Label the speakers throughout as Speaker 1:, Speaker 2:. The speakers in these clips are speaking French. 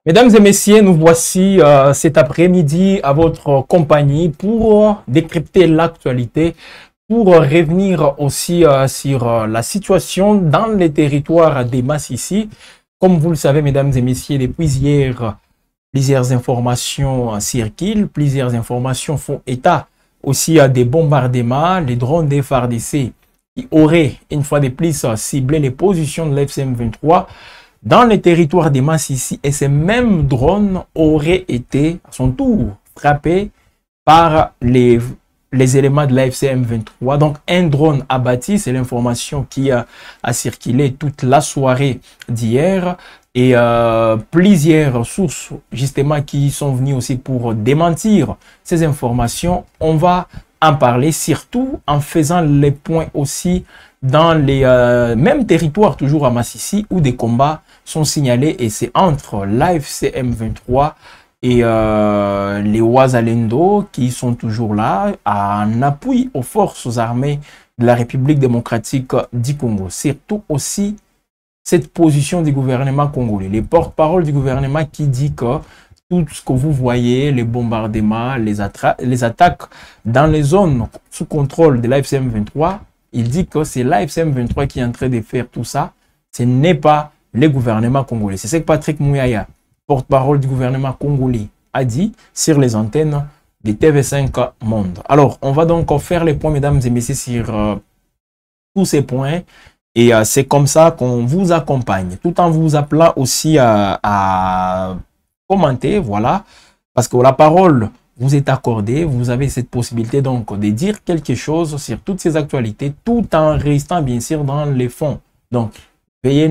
Speaker 1: Mesdames et messieurs, nous voici cet après-midi à votre compagnie pour décrypter l'actualité, pour revenir aussi sur la situation dans les territoires des Massissi. Comme vous le savez, mesdames et messieurs, depuis hier, plusieurs informations circulent, plusieurs informations font état aussi à des bombardements, les drones des FARDC qui auraient, une fois de plus, ciblé les positions de l'FCM 23 dans les territoires des Massissi, et ces mêmes drones auraient été à son tour frappés par les éléments de l'AFCM 23. Donc un drone abattu, c'est l'information qui a circulé toute la soirée d'hier, et plusieurs sources justement qui sont venues aussi pour démentir ces informations. On va en parler, surtout en faisant les points aussi dans les mêmes territoires, toujours à Massissi, où des combats sont signalés, et c'est entre l'AFCM 23 et les Wazalendo qui sont toujours là en appui aux forces armées de la République démocratique du Congo. Surtout aussi cette position du gouvernement congolais, les porte-paroles du gouvernement qui dit que tout ce que vous voyez, les bombardements, les attaques dans les zones sous contrôle de l'AFCM 23, il dit que c'est l'AFCM 23 qui est en train de faire tout ça. Ce n'est pas le gouvernement congolais. C'est ce que Patrick Mouyaya, porte-parole du gouvernement congolais, a dit sur les antennes de TV5 Monde. Alors, on va donc faire les points, mesdames et messieurs, sur tous ces points. Et c'est comme ça qu'on vous accompagne, tout en vous appelant aussi à commenter, voilà, parce que la parole vous est accordée, vous avez cette possibilité donc de dire quelque chose sur toutes ces actualités, tout en restant bien sûr dans les fonds. Donc, veuillez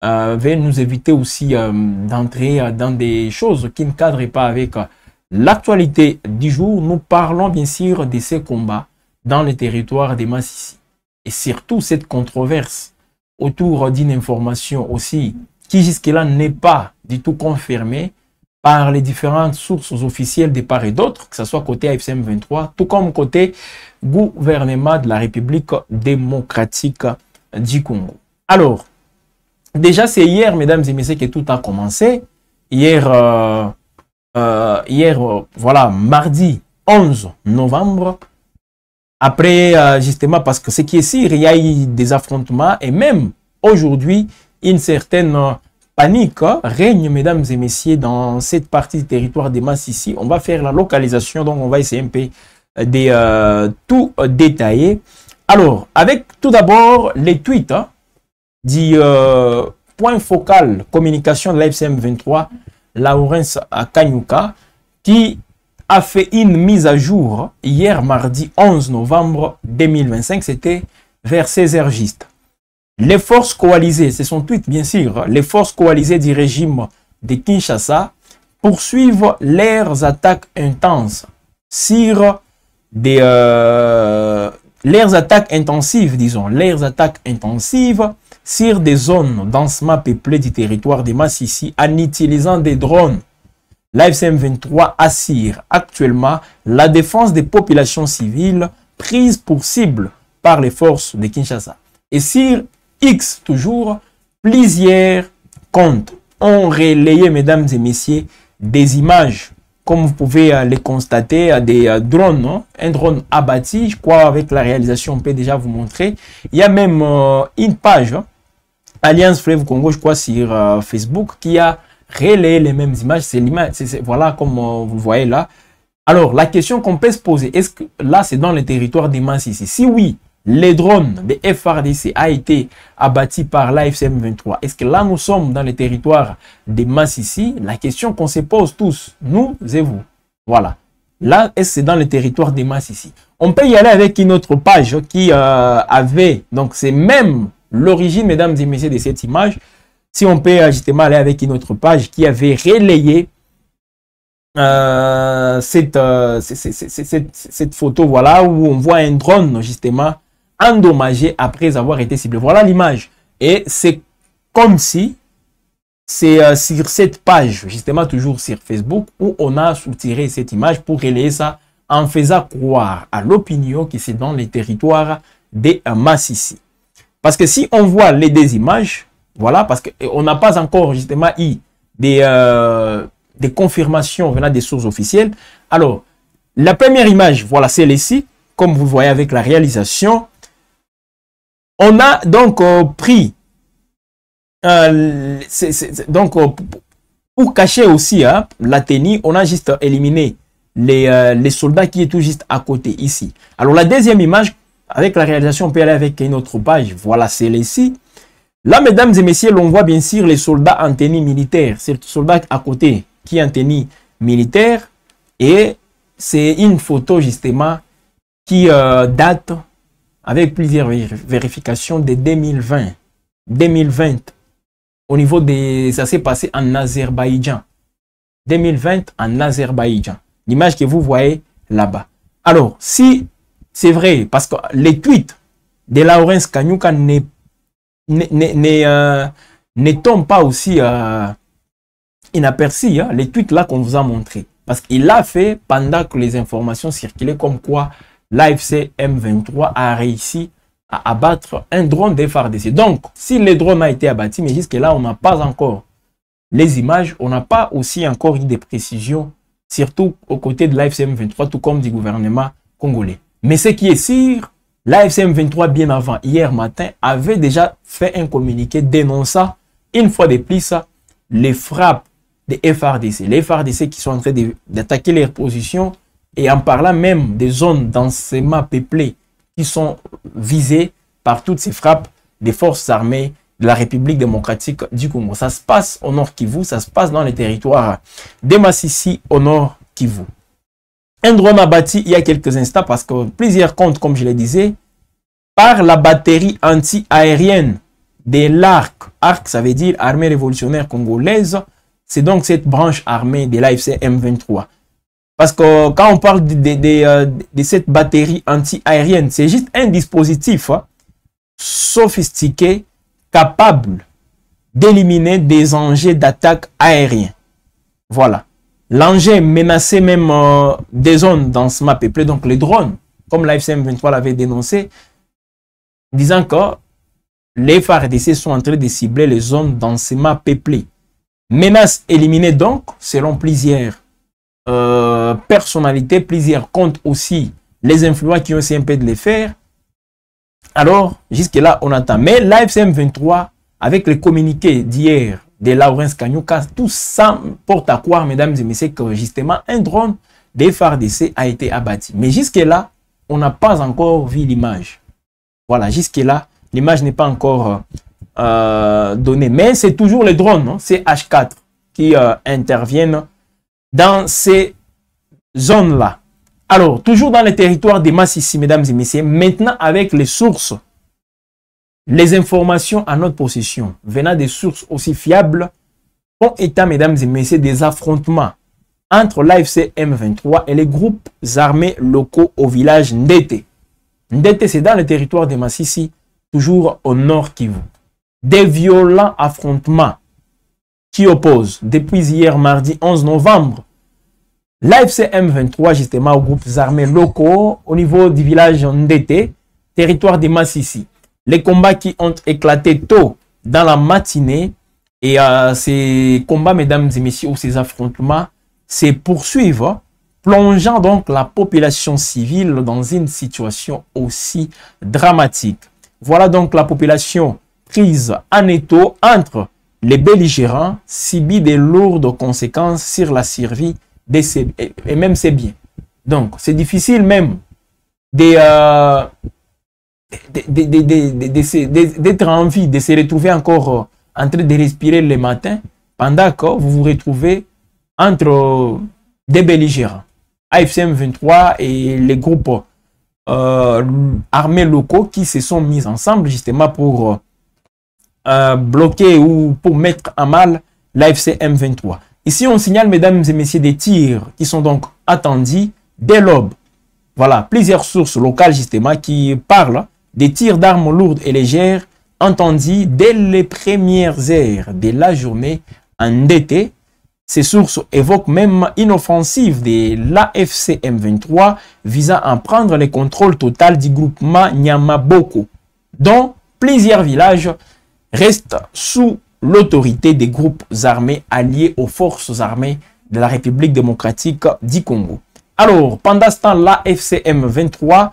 Speaker 1: veuillez nous éviter aussi d'entrer dans des choses qui ne cadrent pas avec l'actualité du jour. Nous parlons bien sûr de ces combats dans les territoires des Massissi. Et surtout cette controverse autour d'une information aussi qui jusque-là n'est pas du tout confirmée par les différentes sources officielles de part et d'autre, que ce soit côté AFCM 23, tout comme côté gouvernement de la République démocratique du Congo. Alors, déjà c'est hier, mesdames et messieurs, que tout a commencé. Hier, voilà, mardi 11 novembre, après, justement, parce que ce qui est sûr, il y a eu des affrontements, et même aujourd'hui, une certaine panique règne, mesdames et messieurs, dans cette partie du territoire des Massissi. On va faire la localisation, donc on va essayer un peu de tout détailler. Alors, avec tout d'abord les tweets du point focal communication de l'AFCM 23, Laurence Kanyuka, qui a fait une mise à jour hier mardi 11 novembre 2025, c'était vers 16h juste. Les forces coalisées, c'est son tweet bien sûr, les forces coalisées du régime de Kinshasa poursuivent leurs attaques intenses sur des... leurs attaques intensives, disons, leurs attaques intensives sur des zones densément peuplées du territoire des Massissi en utilisant des drones. L'AFCM 23 assure actuellement la défense des populations civiles prises pour cible par les forces de Kinshasa. Et sur X, toujours, plusieurs comptes ont relayé, mesdames et messieurs, des images, comme vous pouvez les constater, des drones, non? Un drone abattu, je crois, avec la réalisation, on peut déjà vous montrer. Il y a même une page, Alliance Fleuve Congo, je crois, sur Facebook, qui a relayé les mêmes images. C'est l'image, voilà, comme vous le voyez là. Alors, la question qu'on peut se poser, est-ce que là, c'est dans le territoire des Massissi? Si oui, les drones de FARDC a été abattus par l'AFCM 23. Est-ce que là, nous sommes dans le territoire des Massissi? La question qu'on se pose tous, nous et vous. Voilà. Là, est-ce que c'est dans le territoire des Massissi? On peut y aller avec une autre page qui avait, donc c'est même l'origine, mesdames et messieurs, de cette image. Si on peut justement aller avec une autre page qui avait relayé cette photo, voilà, où on voit un drone justement endommagé après avoir été ciblé. Voilà l'image. Et c'est comme si c'est sur cette page, justement toujours sur Facebook, où on a soutiré cette image pour relayer ça en faisant croire à l'opinion que c'est dans les territoires des Massissi. Parce que si on voit les deux images, voilà, parce qu'on n'a pas encore justement eu des confirmations venant des sources officielles. Alors, la première image, voilà, c'est ici, comme vous voyez avec la réalisation. On a donc pris, pour cacher aussi la tenue, on a juste éliminé les soldats qui est tout juste à côté ici. Alors, la deuxième image, avec la réalisation, on peut aller avec une autre page. Voilà, c'est ici. Là, mesdames et messieurs, l'on voit bien sûr les soldats en tenue militaire. C'est le soldat à côté qui est en tenue militaire. Et c'est une photo justement qui date avec plusieurs vérifications de 2020. 2020. Au niveau des... Ça s'est passé en Azerbaïdjan. 2020 en Azerbaïdjan. L'image que vous voyez là-bas. Alors, si c'est vrai, parce que les tweets de Lawrence Kanyuka ne tombent pas aussi inaperçus, les tweets là qu'on vous a montré. Parce qu'il l'a fait pendant que les informations circulaient comme quoi l'AFC M23 a réussi à abattre un drone des FARDC. Donc, si le drone a été abattu, mais jusque-là, on n'a pas encore les images, on n'a pas aussi encore eu des précisions, surtout aux côtés de l'AFC M23, tout comme du gouvernement congolais. Mais ce qui est sûr, l'AFC M23, bien avant, hier matin, avait déjà fait un communiqué dénonçant, une fois de plus, les frappes des FARDC. Les FARDC qui sont en train d'attaquer leurs positions et en parlant même des zones densément peuplées qui sont visées par toutes ces frappes des forces armées de la République démocratique du Congo. Ça se passe au nord Kivu, ça se passe dans les territoires de Massissi au nord Kivu. Un drone abattu il y a quelques instants parce que plusieurs comptes, comme je le disais, par la batterie anti-aérienne de l'ARC. ARC, ça veut dire Armée révolutionnaire congolaise. C'est donc cette branche armée de l'AFC M23. Parce que quand on parle de cette batterie anti-aérienne, c'est juste un dispositif sophistiqué, capable d'éliminer des engins d'attaque aériens. Voilà. L'engin menaçait même des zones densément peuplées, donc les drones, comme l'AFC M23 l'avait dénoncé, disant que les FARDC sont en train de cibler les zones densément peuplées. Menace éliminée donc, selon plusieurs personnalités, plusieurs comptes aussi, les influents qui ont essayé un peu de les faire. Alors, jusque-là, on attend. Mais l'AFC M23, avec le communiqué d'hier de Lawrence Kanyuka, tout ça porte à croire, mesdames et messieurs, que justement, un drone des FARDC a été abattu. Mais jusque-là, on n'a pas encore vu l'image. Voilà, jusque-là, l'image n'est pas encore donnée. Mais c'est toujours les drones, c'est H4 qui interviennent dans ces zones-là. Alors, toujours dans les territoires des Massissi, mesdames et messieurs, maintenant avec les sources, les informations à notre possession, venant des sources aussi fiables, font état, mesdames et messieurs, des affrontements entre l'AFC M23 et les groupes armés locaux au village Ndete. Ndete, c'est dans le territoire des Massissi, toujours au nord Kivu. Des violents affrontements qui opposent, depuis hier mardi 11 novembre, l'AFC M23 justement aux groupes armés locaux au niveau du village Ndete, territoire des Massissi. Les combats qui ont éclaté tôt dans la matinée et ces combats, mesdames et messieurs, ou ces affrontements se poursuivent, plongeant donc la population civile dans une situation aussi dramatique. Voilà donc la population prise en étau entre les belligérants, subit des lourdes conséquences sur la survie et même ses biens. Donc, c'est difficile même d'être en vie, de se retrouver encore en train de respirer le matin pendant que vous vous retrouvez entre des belligérants. AFC M23 et les groupes armés locaux qui se sont mis ensemble justement pour bloquer ou pour mettre à mal l'AFC M23. Ici, on signale, mesdames et messieurs, des tirs qui sont donc attendus dès l'aube. Voilà, plusieurs sources locales justement qui parlent des tirs d'armes lourdes et légères entendus dès les premières heures de la journée en été. Ces sources évoquent même une offensive de l'AFC M23 visant à prendre le contrôle total du groupement Nyamaboko, dont plusieurs villages restent sous l'autorité des groupes armés alliés aux forces armées de la République démocratique du Congo. Alors, pendant ce temps, la FCM 23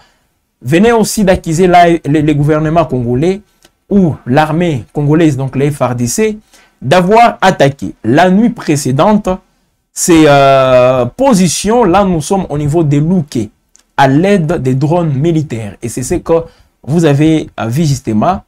Speaker 1: venait aussi d'accuser le gouvernement congolais ou l'armée congolaise, donc les FARDC, d'avoir attaqué la nuit précédente ces positions. Là, nous sommes au niveau des Louké à l'aide des drones militaires. Et c'est ce que vous avez vu justement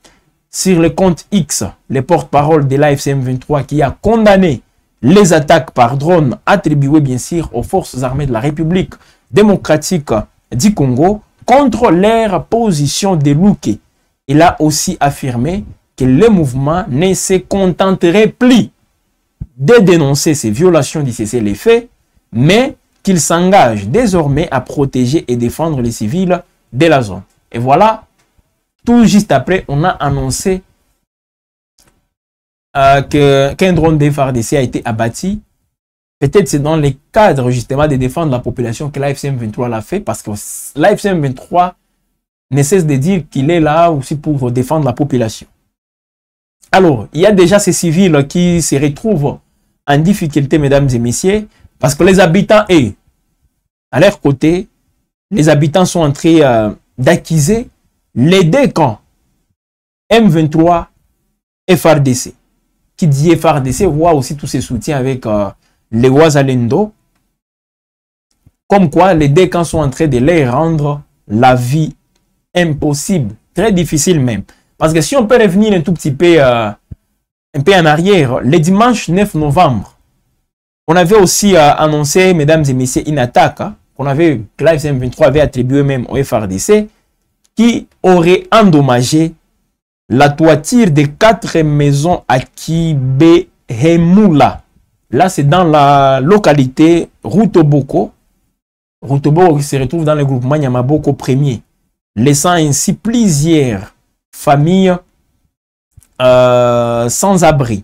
Speaker 1: sur le compte X, le porte-parole de l'AFCM 23 qui a condamné les attaques par drone attribuées bien sûr aux forces armées de la République démocratique du Congo contre leur position de Louké. Il a aussi affirmé que le mouvement ne se contenterait plus de dénoncer ces violations du cessez-le-feu, mais qu'il s'engage désormais à protéger et défendre les civils de la zone. Et voilà, tout juste après, on a annoncé qu'un drone des FARDC a été abattu. Peut-être c'est dans le cadre justement de défendre la population que l'AFCM 23 l'a fait, parce que l'AFCM 23 ne cesse de dire qu'il est là aussi pour défendre la population. Alors, il y a déjà ces civils qui se retrouvent en difficulté, mesdames et messieurs, parce que les habitants, et à leur côté, les habitants sont en train d'accuser les deux camps, M23 et FARDC. Qui dit FARDC voit aussi tous ses soutiens avec les Ouazalendo. Comme quoi, les deux camps sont en train de leur rendre la vie impossible, très difficile même. Parce que si on peut revenir un tout petit peu, en arrière, le dimanche 9 novembre, on avait aussi annoncé, mesdames et messieurs, une attaque que l'AFCM 23 avait attribuée même au FARDC, qui aurait endommagé la toiture de 4 maisons à Kibehemula. Là, c'est dans la localité Rutoboko. Rutoboko qui se retrouve dans le groupement Nyamaboko premier, laissant ainsi plusieurs familles sans abri.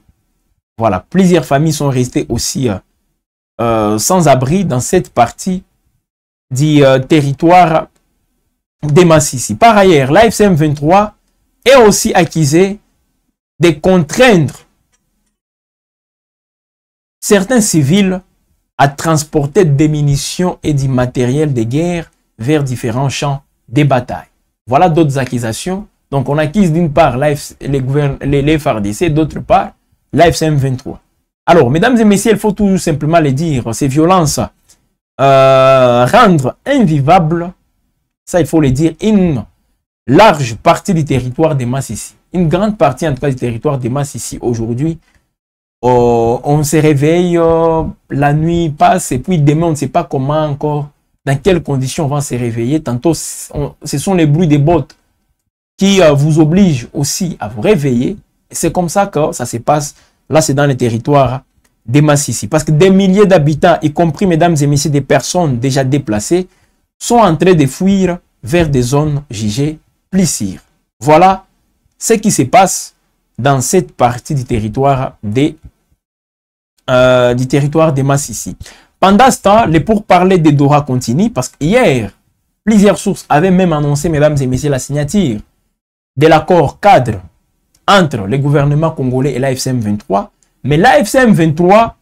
Speaker 1: Voilà, plusieurs familles sont restées aussi sans abri dans cette partie du territoire de Massissi. Par ailleurs, l'AFCM 23 est aussi accusé de contraindre certains civils à transporter des munitions et du matériel de guerre vers différents champs de bataille. Voilà d'autres accusations. Donc on accuse d'une part les FARDC, d'autre part l'AFCM 23. Alors, mesdames et messieurs, il faut tout simplement le dire, ces violences rendre invivable, ça il faut le dire, une large partie du territoire de Massissi. Une grande partie en tout cas du territoire de Massissi aujourd'hui. On se réveille, la nuit passe et puis demain on ne sait pas comment encore, dans quelles conditions on va se réveiller. Tantôt ce sont les bruits des bottes qui vous obligent aussi à vous réveiller. C'est comme ça que ça se passe. Là c'est dans le territoire de Massissi. Parce que des milliers d'habitants, y compris mesdames et messieurs des personnes déjà déplacées, sont en train de fuir vers des zones jugées plus sûres. Voilà ce qui se passe dans cette partie du territoire de Massissi. Pendant ce temps, les pourparlers de Doha continuent parce qu'hier, plusieurs sources avaient même annoncé, mesdames et messieurs, la signature de l'accord cadre entre le gouvernement congolais et l'AFCM 23. Mais l'AFCM 23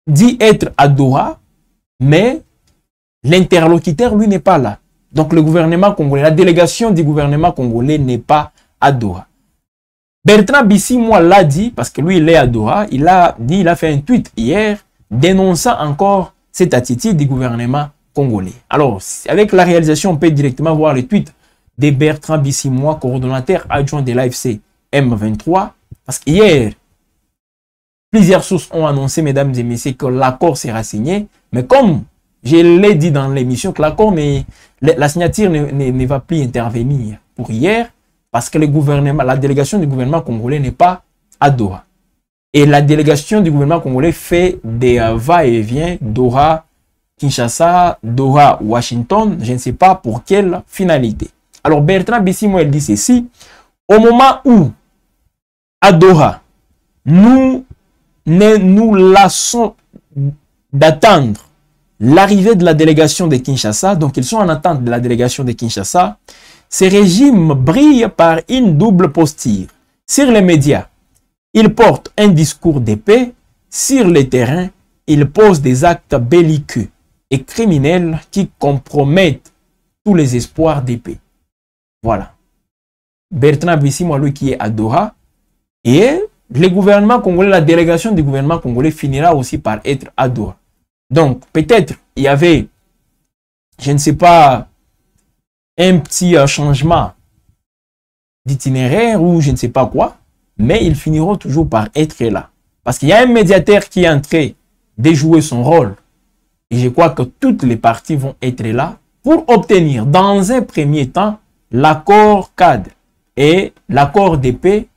Speaker 1: dit être à Doha, mais l'interlocuteur, lui, n'est pas là. Donc le gouvernement congolais, la délégation du gouvernement congolais n'est pas à Doha. Bertrand Bisimwa l'a dit, parce que lui, il est à Doha, il a fait un tweet hier, dénonçant encore cette attitude du gouvernement congolais. Alors, avec la réalisation, on peut directement voir le tweet de Bertrand Bisimwa, coordonnateur adjoint de l'AFC M23, parce qu'hier, plusieurs sources ont annoncé, mesdames et messieurs, que l'accord sera signé, mais comme je l'ai dit dans l'émission, que l'accord, la signature ne va plus intervenir pour hier, parce que le gouvernement, la délégation du gouvernement congolais n'est pas à Doha. Et la délégation du gouvernement congolais fait des va-et-vient, Doha, Kinshasa, Doha, Washington, je ne sais pas pour quelle finalité. Alors Bertrand Bisimwa, il dit ceci: au moment où, à Doha, nous lassons d'attendre l'arrivée de la délégation de Kinshasa, donc ils sont en attente de la délégation de Kinshasa, ces régimes brillent par une double posture. Sur les médias, il porte un discours de paix. Sur le terrain, il pose des actes belliqueux et criminels qui compromettent tous les espoirs de paix. Voilà. Bertrand Bisimwa, lui qui est à Doha, et le gouvernement congolais, la délégation du gouvernement congolais finira aussi par être à Doha. Donc, peut-être il y avait, je ne sais pas, un petit changement d'itinéraire ou je ne sais pas quoi, mais ils finiront toujours par être là. Parce qu'il y a un médiateur qui est en train de jouer son rôle. Et je crois que toutes les parties vont être là pour obtenir, dans un premier temps, l'accord cadre. Et l'accord de paix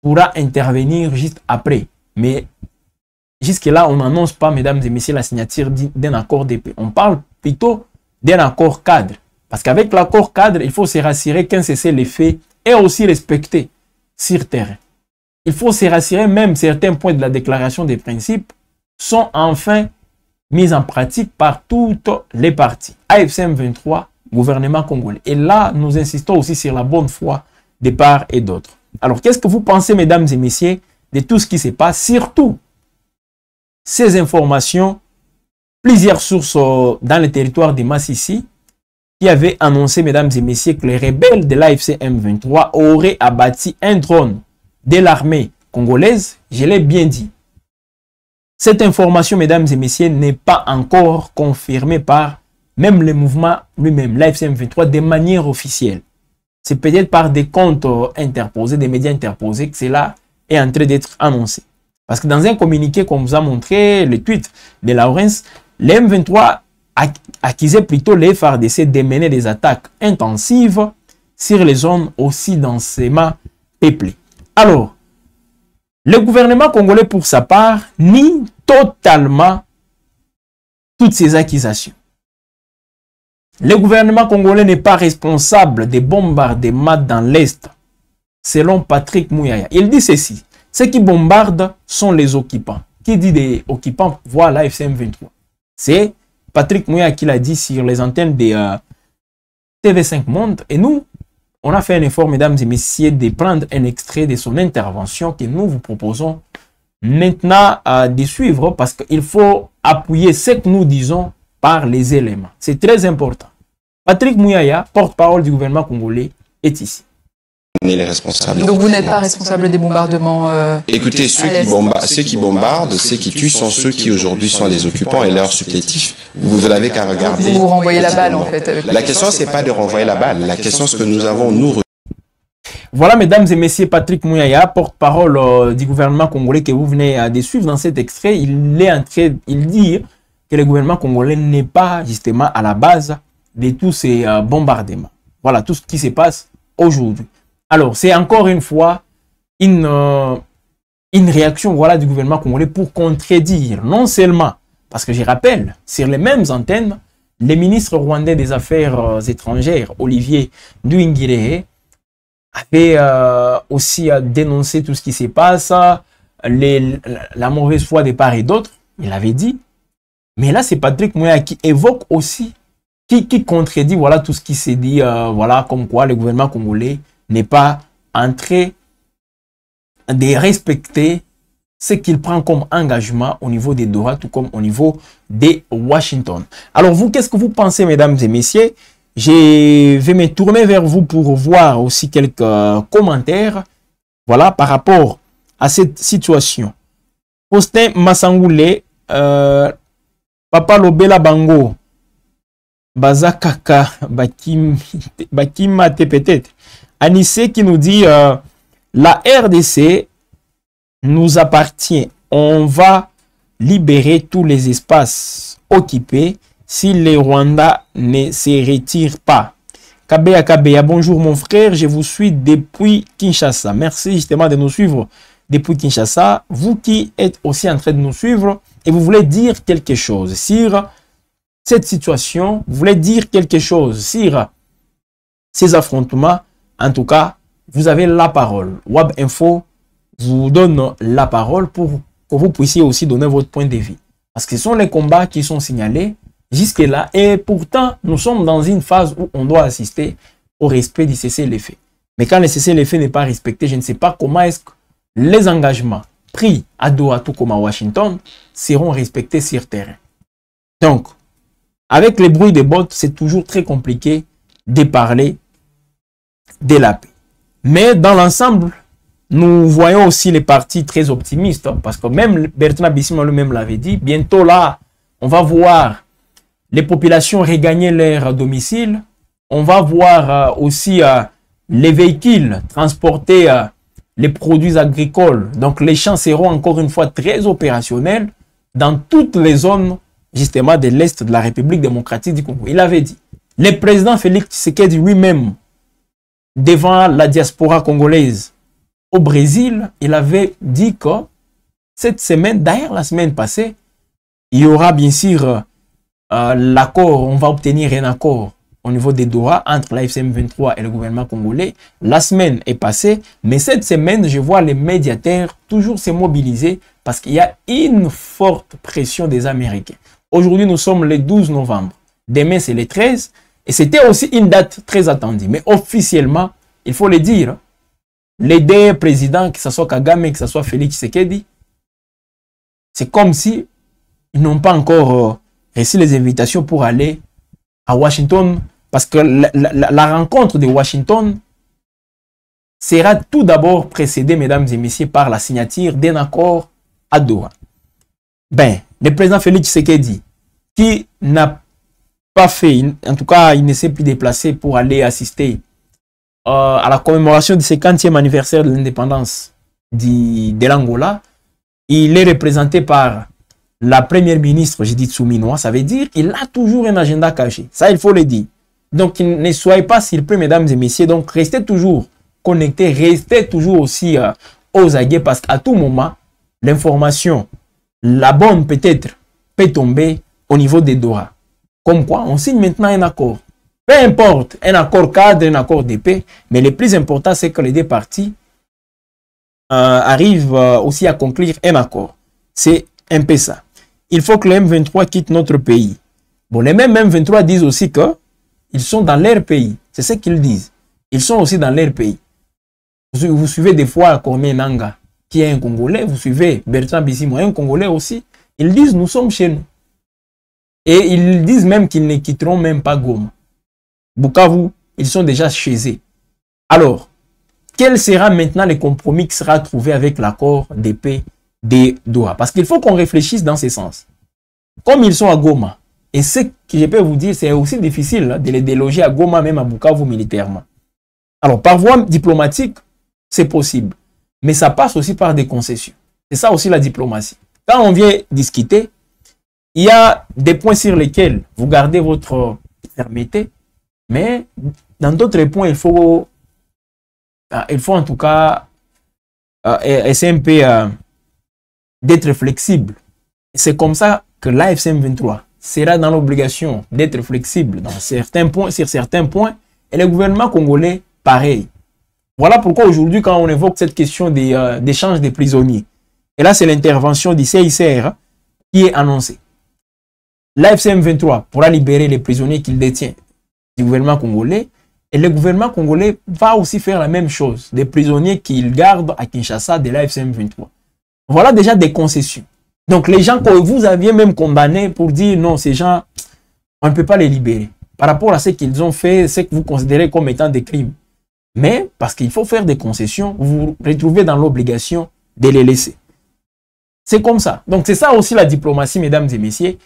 Speaker 1: pourra intervenir juste après. Mais jusque-là, on n'annonce pas, mesdames et messieurs, la signature d'un accord de paix. On parle plutôt d'un accord cadre. Parce qu'avec l'accord cadre, il faut se rassurer qu'un cessez-le-feu est aussi respecté sur terrain. Il faut se rassurer même certains points de la déclaration des principes sont enfin mis en pratique par toutes les parties. AFC M23, gouvernement congolais. Et là, nous insistons aussi sur la bonne foi de part et d'autre. Alors, qu'est-ce que vous pensez, mesdames et messieurs, de tout ce qui se passe? Surtout, ces informations, plusieurs sources dans le territoire de Massissi qui avaient annoncé, mesdames et messieurs, que les rebelles de l'AFC M23 auraient abattu un drone de l'armée congolaise. Je l'ai bien dit. Cette information, mesdames et messieurs, n'est pas encore confirmée par même le mouvement lui-même, l'AFC M23, de manière officielle. C'est peut-être par des comptes interposés, des médias interposés, que cela est en train d'être annoncé. Parce que dans un communiqué qu'on vous a montré, le tweet de Lawrence, le M23 accusait plutôt les FARDC de mener des attaques intensives sur les zones aussi densément peuplées. Alors, le gouvernement congolais, pour sa part, nie totalement toutes ces accusations. Le gouvernement congolais n'est pas responsable des bombardements dans l'Est, selon Patrick Mouyaya. Il dit ceci: ceux qui bombardent sont les occupants. Qui dit des occupants? Voilà l'AFC M23. C'est Patrick Mouyaya qui l'a dit sur les antennes de TV5 Monde. Et nous, on a fait un effort, mesdames et messieurs, de prendre un extrait de son intervention que nous vous proposons maintenant de suivre, parce qu'il faut appuyer ce que nous disons par les éléments. C'est très important. Patrick Mouyaya, porte-parole du gouvernement congolais, est ici.
Speaker 2: On est les responsables.
Speaker 3: Donc vous n'êtes pas responsable des bombardements
Speaker 2: Écoutez, ceux qui bombardent, ceux qui tuent sont ceux qui aujourd'hui sont les occupants et leurs supplétifs. Vous n'avez qu'à regarder.
Speaker 3: Vous renvoyez la balle en fait.
Speaker 2: La question, c'est pas de renvoyer la balle. La question, c'est que nous avons, nous...
Speaker 1: Voilà, mesdames et messieurs, Patrick Mouyaya, porte-parole du gouvernement congolais que vous venez de suivre dans cet extrait. Il dit que le gouvernement congolais n'est pas justement à la base de tous ces bombardements. Voilà, tout ce qui se passe aujourd'hui. Alors, c'est encore une fois une réaction, voilà, du gouvernement congolais pour contredire, non seulement, parce que je rappelle, sur les mêmes antennes, le ministre rwandais des Affaires étrangères, Olivier Nduhungirehe, avait aussi dénoncé tout ce qui se passe, la mauvaise foi de part et d'autre, il avait dit. Mais là, c'est Patrick Mouyaya qui évoque aussi, qui contredit, voilà, tout ce qui s'est dit, voilà, comme quoi le gouvernement congolais n'est pas en train de respecter ce qu'il prend comme engagement au niveau des Doha, tout comme au niveau de Washington. Alors vous, qu'est-ce que vous pensez, mesdames et messieurs? Je vais me tourner vers vous pour voir aussi quelques commentaires, voilà, par rapport à cette situation. Faustin Massangoulé, Papa Lobela Bango, Bazakaka, Bakimate peut-être. Anissé qui nous dit la RDC nous appartient. On va libérer tous les espaces occupés si les Rwandais ne se retirent pas. Kabeya Kabeya, bonjour mon frère, je vous suis depuis Kinshasa. Merci justement de nous suivre depuis Kinshasa. Vous qui êtes aussi en train de nous suivre et vous voulez dire quelque chose sur cette situation, vous voulez dire quelque chose sur ces affrontements. En tout cas, vous avez la parole. Wab Info vous donne la parole pour que vous puissiez aussi donner votre point de vue. Parce que ce sont les combats qui sont signalés jusque-là. Et pourtant, nous sommes dans une phase où on doit assister au respect du cessez-le-feu. Mais quand le cessez-le-feu n'est pas respecté, je ne sais pas comment est-ce que les engagements pris à Doha, tout comme à Washington, seront respectés sur terrain. Donc, avec les bruits des bottes, c'est toujours très compliqué de parler de la paix. Mais dans l'ensemble, nous voyons aussi les partis très optimistes, hein, parce que même Bertrand Bisimon lui-même l'avait dit, bientôt là, on va voir les populations regagner leur domicile, on va voir aussi les véhicules transporter les produits agricoles. Donc les champs seront encore une fois très opérationnels dans toutes les zones justement de l'Est de la République démocratique du Congo. Il avait dit, le président Félix Tshisekedi lui-même, devant la diaspora congolaise au Brésil, il avait dit que cette semaine, d'ailleurs la semaine passée, il y aura bien sûr l'accord, on va obtenir un accord au niveau des Doha entre la FCM23 et le gouvernement congolais. La semaine est passée, mais cette semaine, je vois les médiateurs toujours se mobiliser parce qu'il y a une forte pression des Américains. Aujourd'hui, nous sommes le 12 novembre. Demain, c'est le 13. Et c'était aussi une date très attendue. Mais officiellement, il faut le dire, les deux présidents, que ce soit Kagame, que ce soit Félix Tshisekedi, c'est comme si ils n'ont pas encore reçu les invitations pour aller à Washington, parce que la rencontre de Washington sera tout d'abord précédée, mesdames et messieurs, par la signature d'un accord à Doha. Ben, le président Félix Tshisekedi, qui n'a pas fait, en tout cas, il ne s'est plus déplacé pour aller assister à la commémoration du 50e anniversaire de l'indépendance de l'Angola. Il est représenté par la première ministre Judith Suminwa. Ça veut dire qu'il a toujours un agenda caché. Ça, il faut le dire. Donc, ne soyez pas surpris, mesdames et messieurs. Donc, restez toujours connectés, restez toujours aussi aux aguets, parce qu'à tout moment, l'information, la bonne peut-être, peut tomber au niveau des Doha. Comme quoi, on signe maintenant un accord. Peu importe, un accord cadre, un accord de paix, mais le plus important, c'est que les deux parties arrivent aussi à conclure un accord. C'est un peu ça. Il faut que les M23 quittent notre pays. Bon, les mêmes M23 disent aussi que ils sont dans leur pays. C'est ce qu'ils disent. Ils sont aussi dans leur pays. Vous suivez des fois Cormier Nanga, qui est un Congolais. Vous suivez Bertrand Bisimon, un Congolais aussi. Ils disent, nous sommes chez nous. Et ils disent même qu'ils ne quitteront même pas Goma. Bukavu, ils sont déjà chez eux. Alors, quel sera maintenant le compromis qui sera trouvé avec l'accord de paix de Doha? Parce qu'il faut qu'on réfléchisse dans ce sens. Comme ils sont à Goma, et ce que je peux vous dire, c'est aussi difficile de les déloger à Goma, même à Bukavu militairement. Alors, par voie diplomatique, c'est possible. Mais ça passe aussi par des concessions. C'est ça aussi la diplomatie. Quand on vient discuter, il y a des points sur lesquels vous gardez votre fermeté, mais dans d'autres points, il faut en tout cas essayer un peu d'être flexible. C'est comme ça que l'AFC/M23 sera dans l'obligation d'être flexible dans certains points, sur certains points, et le gouvernement congolais, pareil. Voilà pourquoi aujourd'hui, quand on évoque cette question d'échange des prisonniers, et là c'est l'intervention du CICR qui est annoncée. L'AFC/M23 pourra libérer les prisonniers qu'il détient du gouvernement congolais, et le gouvernement congolais va aussi faire la même chose, des prisonniers qu'il garde à Kinshasa de l'AFC/M23. Voilà déjà des concessions. Donc les gens que vous aviez même condamnés pour dire non, ces gens, on ne peut pas les libérer par rapport à ce qu'ils ont fait, ce que vous considérez comme étant des crimes. Mais parce qu'il faut faire des concessions, vous vous retrouvez dans l'obligation de les laisser. C'est comme ça. Donc c'est ça aussi la diplomatie, mesdames et messieurs.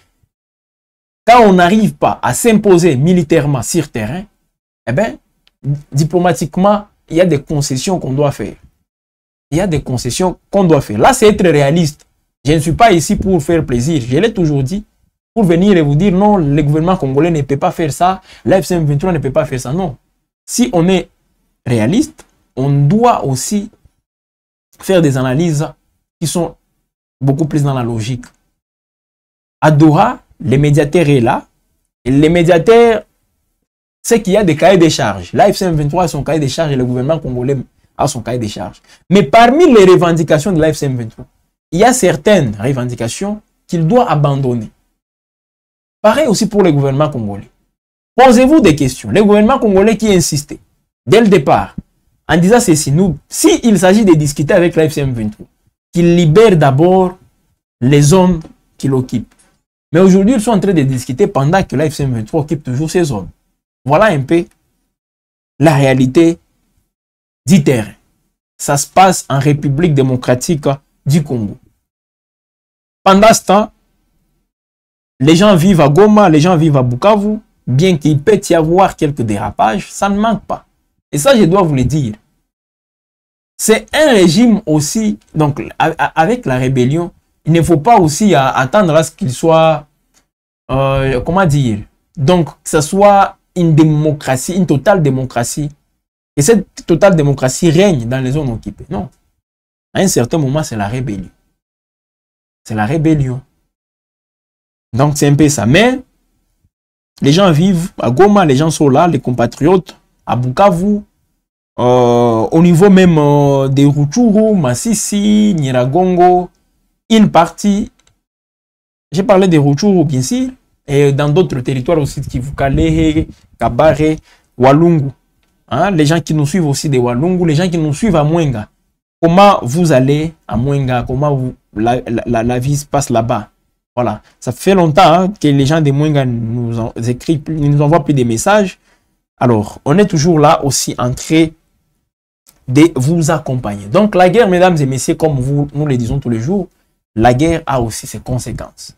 Speaker 1: Quand on n'arrive pas à s'imposer militairement sur terrain, eh bien, diplomatiquement, il y a des concessions qu'on doit faire. Il y a des concessions qu'on doit faire. Là, c'est être réaliste. Je ne suis pas ici pour faire plaisir. Je l'ai toujours dit. Pour venir et vous dire non, le gouvernement congolais ne peut pas faire ça. L'AFC/M23 ne peut pas faire ça. Non. Si on est réaliste, on doit aussi faire des analyses qui sont beaucoup plus dans la logique. À Doha, le médiateur est là. Et les médiateurs, c'est qu'il y a des cahiers de charges. L'AFC/M23 a son cahier de charges et le gouvernement congolais a son cahier de charges. Mais parmi les revendications de l'AFC/M23, il y a certaines revendications qu'il doit abandonner. Pareil aussi pour le gouvernement congolais. Posez-vous des questions. Le gouvernement congolais qui insistait, dès le départ, en disant ceci, s'il s'agit de discuter avec la FCM23, qu'il libère d'abord les zones qu'il occupe. Mais aujourd'hui, ils sont en train de discuter pendant que la FCM23 occupe toujours ces zones. Voilà un peu la réalité du terrain. Ça se passe en République démocratique du Congo. Pendant ce temps, les gens vivent à Goma, les gens vivent à Bukavu, bien qu'il peut y avoir quelques dérapages, ça ne manque pas. Et ça, je dois vous le dire. C'est un régime aussi, donc avec la rébellion, il ne faut pas aussi attendre à ce qu'il soit, comment dire, donc que ce soit une démocratie, une totale démocratie. Et cette totale démocratie règne dans les zones occupées. Non. À un certain moment, c'est la rébellion. C'est la rébellion. Donc, c'est un peu ça. Mais, les gens vivent à Goma, les gens sont là, les compatriotes, à Bukavu, au niveau même des Rutshuru, Masisi, Nyiragongo, une partie, j'ai parlé des Rutshuru, bien sûr, et dans d'autres territoires aussi, Kivu Kalehe, Kabare, Walungu. Hein, les gens qui nous suivent aussi des Walungu, les gens qui nous suivent à Mwenga. Comment vous allez à Mwenga? Comment la vie se passe là-bas? Voilà. Ça fait longtemps que les gens de Mwenga nous écrivent, nous envoient plus de messages. Alors, on est toujours là aussi en train de vous accompagner. Donc, la guerre, mesdames et messieurs, comme nous le disons tous les jours, la guerre a aussi ses conséquences.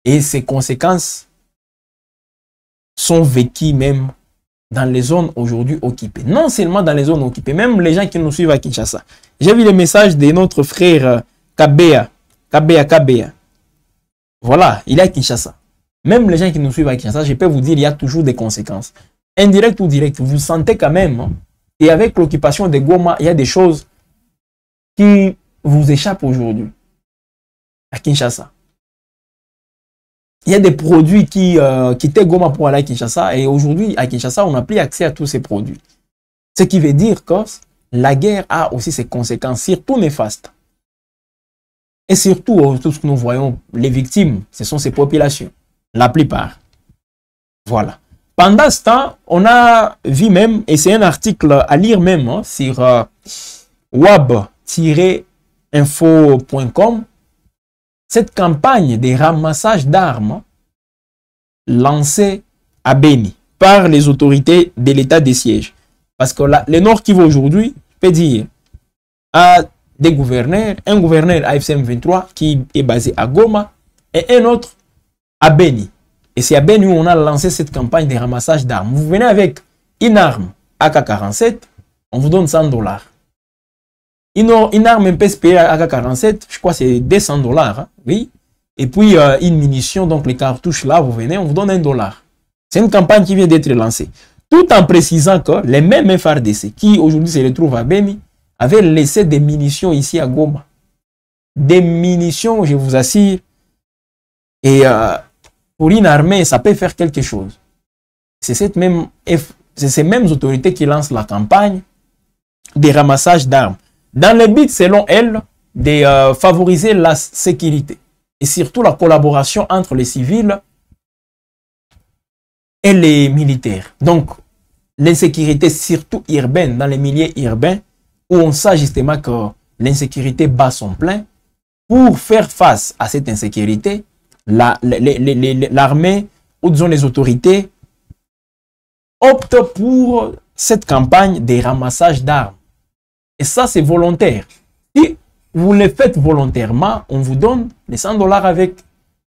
Speaker 1: Et ces conséquences sont vécues même dans les zones aujourd'hui occupées. Non seulement dans les zones occupées, même les gens qui nous suivent à Kinshasa. J'ai vu le message de notre frère Kabea. Voilà, il est à Kinshasa. Même les gens qui nous suivent à Kinshasa, je peux vous dire, il y a toujours des conséquences. Indirectes ou directes, vous sentez quand même. Hein, et avec l'occupation de Goma, il y a des choses qui vous échappent aujourd'hui. À Kinshasa. Il y a des produits qui quittaient Goma pour aller à Kinshasa. Et aujourd'hui, à Kinshasa, on n'a plus accès à tous ces produits. Ce qui veut dire que la guerre a aussi ses conséquences, surtout néfastes. Et surtout, tout ce que nous voyons, les victimes, ce sont ces populations. La plupart. Voilà. Pendant ce temps, on a vu même, et c'est un article à lire même hein, sur wab-info.com, cette campagne de ramassage d'armes lancée à Beni par les autorités de l'état de siège. Parce que le Nord Kivu aujourd'hui, peut dire, a des gouverneurs, un gouverneur à FCM23 qui est basé à Goma et un autre à Beni. Et c'est à Beni où on a lancé cette campagne de ramassage d'armes. Vous venez avec une arme AK-47, on vous donne $100. Une arme MPSP AK-47, je crois que c'est $200, hein, oui. Et puis une munition, donc les cartouches là, vous venez, on vous donne $1. C'est une campagne qui vient d'être lancée. Tout en précisant que les mêmes FARDC qui aujourd'hui se retrouvent à Beni avaient laissé des munitions ici à Goma. Des munitions, je vous assure. Et pour une armée, ça peut faire quelque chose. C'est ces mêmes autorités qui lancent la campagne de ramassage d'armes. Dans le but, selon elles, de favoriser la sécurité et surtout la collaboration entre les civils et les militaires. Donc, l'insécurité, surtout urbaine, dans les milieux urbains, où on sait justement que l'insécurité bat son plein. Pour faire face à cette insécurité, l'armée, ou disons les autorités, optent pour cette campagne de ramassage d'armes. Et ça, c'est volontaire. Si vous le faites volontairement, on vous donne les $100 avec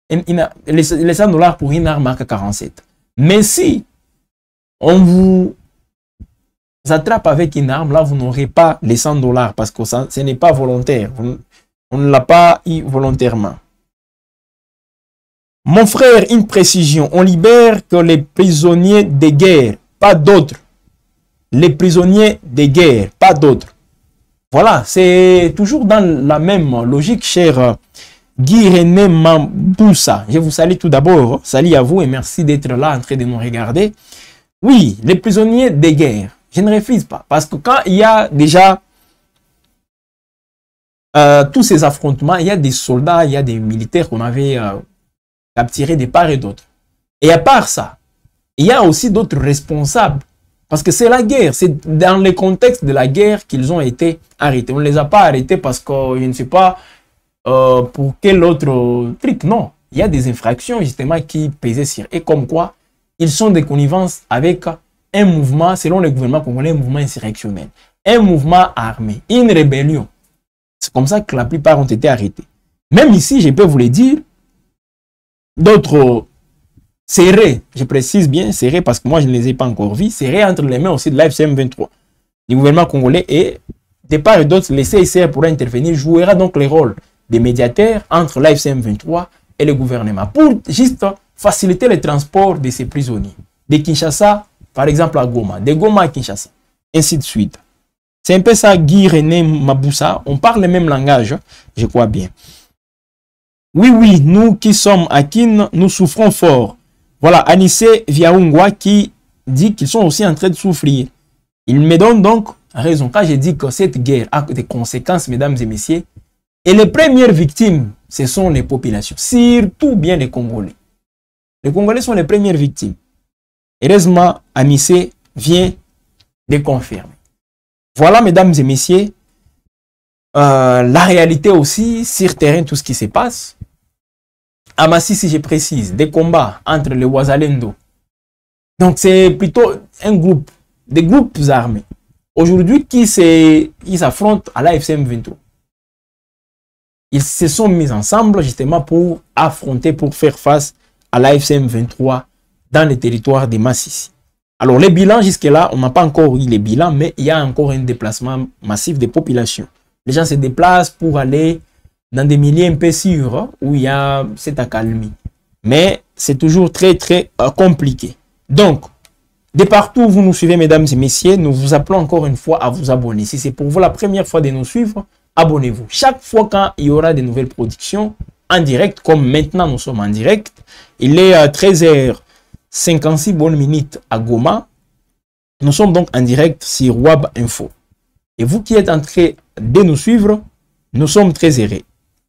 Speaker 1: les $100 pour une arme AK-47. Mais si on vous attrape avec une arme, là, vous n'aurez pas les $100 parce que ça, ce n'est pas volontaire. On ne l'a pas eu volontairement. Mon frère, une précision. On libère que les prisonniers de guerre, pas d'autres. Les prisonniers de guerre, pas d'autres. Voilà, c'est toujours dans la même logique, cher Guy-René Mamboussa. Je vous salue tout d'abord. Salut à vous et merci d'être là en train de nous regarder. Oui, les prisonniers de guerre, je ne refuse pas. Parce que quand il y a déjà tous ces affrontements, il y a des soldats, il y a des militaires qu'on avait capturés de part et d'autre. Et à part ça, il y a aussi d'autres responsables Parce que c'est la guerre. C'est dans le contexte de la guerre qu'ils ont été arrêtés. On ne les a pas arrêtés parce que je ne sais pas pour quel autre truc. Non. Il y a des infractions justement qui pesaient sur eux. Et comme quoi, ils sont de connivence avec un mouvement, selon le gouvernement congolais, un mouvement insurrectionnel. Un mouvement armé. Une rébellion. C'est comme ça que la plupart ont été arrêtés. Même ici, je peux vous le dire, d'autres serrés, je précise bien, serrés parce que moi je ne les ai pas encore vus, serrés entre les mains aussi de l'AFCM 23, du gouvernement congolais, et de part et d'autre, le CICR pourra intervenir, jouera donc le rôle des médiateurs entre l'AFCM 23 et le gouvernement pour juste faciliter le transport de ces prisonniers. De Kinshasa, par exemple, à Goma, de Goma à Kinshasa, ainsi de suite. C'est un peu ça, Guy René Maboussa, on parle le même langage, je crois bien. Oui, nous qui sommes à Kin, nous souffrons fort. Voilà, Anissé Viaungwa qui dit qu'ils sont aussi en train de souffrir. Il me donne donc raison. Quand je dis que cette guerre a des conséquences, mesdames et messieurs, et les premières victimes, ce sont les populations, surtout bien les Congolais. Les Congolais sont les premières victimes. Heureusement, Anissé vient de confirmer. Voilà, mesdames et messieurs, la réalité aussi, sur terrain, tout ce qui se passe. À Massi, si je précise, des combats entre les Ouazalendo. Donc, c'est plutôt un groupe, des groupes armés. Aujourd'hui, qui s'affrontent à l'AFCM 23. Ils se sont mis ensemble justement pour affronter, pour faire face à l'AFCM 23 dans les territoires de Massissi. Alors, les bilans, jusque-là, on n'a pas encore eu les bilans, mais il y a encore un déplacement massif des populations. Les gens se déplacent pour aller dans des milieux un peu sûrs où il y a cette accalmie. Mais c'est toujours très compliqué. Donc, de partout où vous nous suivez, mesdames et messieurs, nous vous appelons encore une fois à vous abonner. Si c'est pour vous la première fois de nous suivre, abonnez-vous. Chaque fois quand il y aura de nouvelles productions en direct, comme maintenant nous sommes en direct, il est 13h56 bonnes minutes à Goma. Nous sommes donc en direct sur WAB Info. Et vous qui êtes en train de nous suivre, nous sommes très heureux.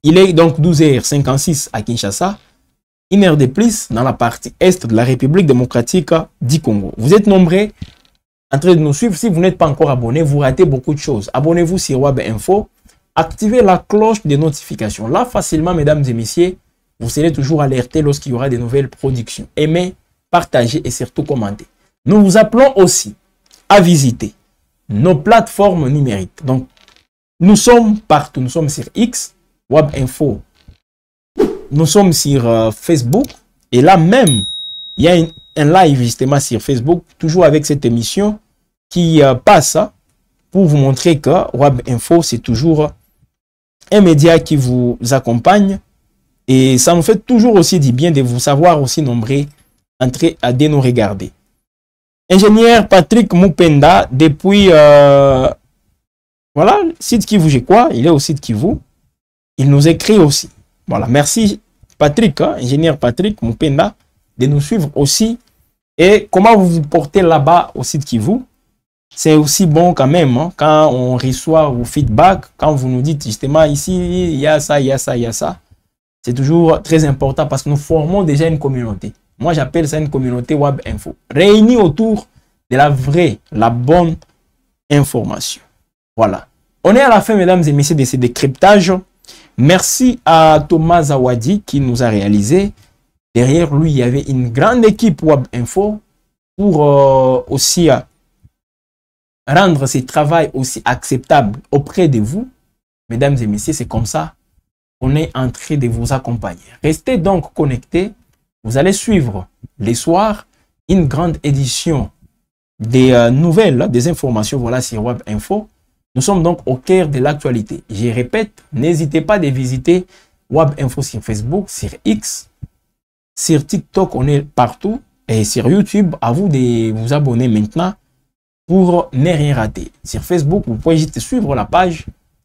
Speaker 1: Il est donc 12h56 à Kinshasa, une heure de plus dans la partie est de la République démocratique du Congo. Vous êtes nombreux en train de nous suivre. Si vous n'êtes pas encore abonné, vous ratez beaucoup de choses. Abonnez-vous sur WAB Info, activez la cloche de notification. Là, facilement, mesdames et messieurs, vous serez toujours alertés lorsqu'il y aura de nouvelles productions. Aimez, partagez et surtout commentez. Nous vous appelons aussi à visiter nos plateformes numériques. Donc, nous sommes partout. Nous sommes sur X, WAB Info. Nous sommes sur Facebook. Et là même, il y a un live justement sur Facebook, toujours avec cette émission qui passe pour vous montrer que WAB Info, c'est toujours un média qui vous accompagne. Et ça nous fait toujours aussi du bien de vous savoir aussi nombreux entrer à nous regarder. Ingénieur Patrick Mupenda, depuis voilà, site Kivu, je crois, il est au site Kivu. Il nous écrit aussi. Voilà, merci Patrick, ingénieur Patrick Mupenda, de nous suivre aussi. Et comment vous vous portez là-bas au site Kivu? C'est aussi bon quand même, quand on reçoit vos feedbacks, quand vous nous dites justement ici, il y a ça, il y a ça, il y a ça. C'est toujours très important parce que nous formons déjà une communauté. Moi, j'appelle ça une communauté WAB Info, réunie autour de la vraie, la bonne information. Voilà. On est à la fin, mesdames et messieurs, de ce décryptage. Merci à Thomas Zawadi qui nous a réalisé. Derrière lui, il y avait une grande équipe WAB Info pour aussi rendre ce travail aussi acceptable auprès de vous. Mesdames et messieurs, c'est comme ça qu'on est en train de vous accompagner. Restez donc connectés. Vous allez suivre les soirs une grande édition des nouvelles, des informations, voilà, sur WAB Info. Nous sommes donc au cœur de l'actualité. Je répète, n'hésitez pas de visiter WAB Info sur Facebook, sur X, sur TikTok, on est partout. Et sur YouTube, à vous de vous abonner maintenant pour ne rien rater. Sur Facebook, vous pouvez juste suivre la page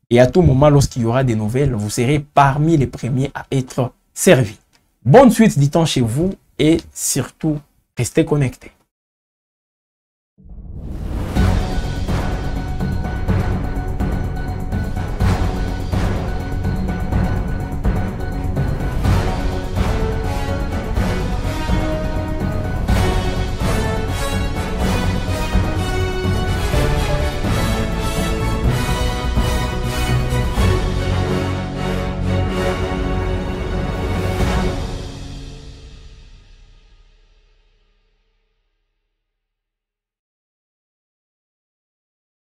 Speaker 1: et à tout moment, lorsqu'il y aura des nouvelles, vous serez parmi les premiers à être servis. Bonne suite du temps chez vous et surtout, restez connectés.